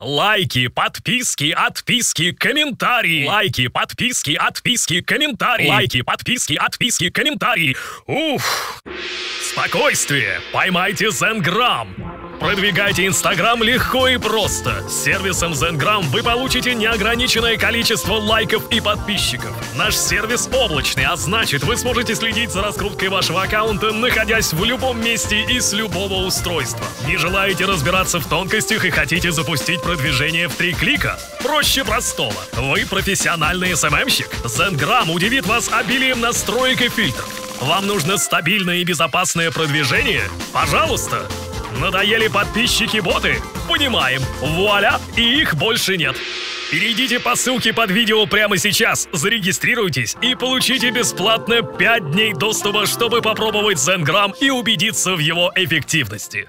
Лайки, подписки, отписки, комментарии. Лайки, подписки, отписки, комментарии. Лайки, подписки, отписки, комментарии. Уф. Спокойствие. Поймайте Зенграм. Продвигайте Инстаграм легко и просто. С сервисом Зенграм вы получите неограниченное количество лайков и подписчиков. Наш сервис облачный, а значит, вы сможете следить за раскруткой вашего аккаунта, находясь в любом месте и с любого устройства. Не желаете разбираться в тонкостях и хотите запустить продвижение в 3 клика? Проще простого. Вы профессиональный СММщик? Зенграм удивит вас обилием настроек и фильтров. Вам нужно стабильное и безопасное продвижение? Пожалуйста! Надоели подписчики-боты? Понимаем. Вуаля, и их больше нет. Перейдите по ссылке под видео прямо сейчас, зарегистрируйтесь и получите бесплатно 5 дней доступа, чтобы попробовать Зенграм и убедиться в его эффективности.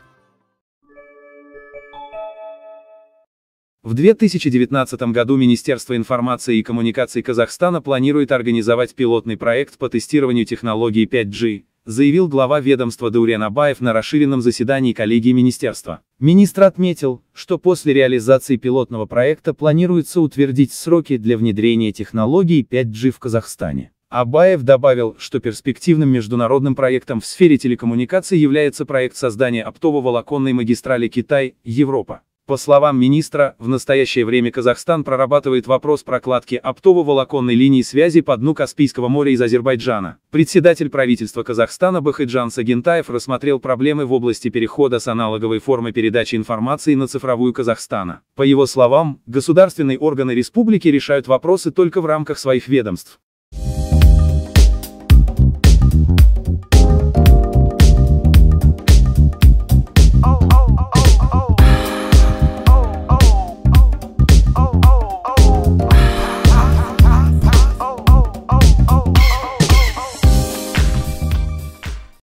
В 2019 году Министерство информации и коммуникаций Казахстана планирует организовать пилотный проект по тестированию технологии 5G, заявил глава ведомства Даурен Абаев на расширенном заседании коллегии министерства. Министр отметил, что после реализации пилотного проекта планируется утвердить сроки для внедрения технологий 5G в Казахстане. Абаев добавил, что перспективным международным проектом в сфере телекоммуникаций является проект создания оптово-волоконной магистрали Китай-Европа. По словам министра, в настоящее время Казахстан прорабатывает вопрос прокладки оптово-волоконной линии связи по дну Каспийского моря из Азербайджана. Председатель правительства Казахстана Бахытжан Сагентаев рассмотрел проблемы в области перехода с аналоговой формы передачи информации на цифровую Казахстана. По его словам, государственные органы республики решают вопросы только в рамках своих ведомств.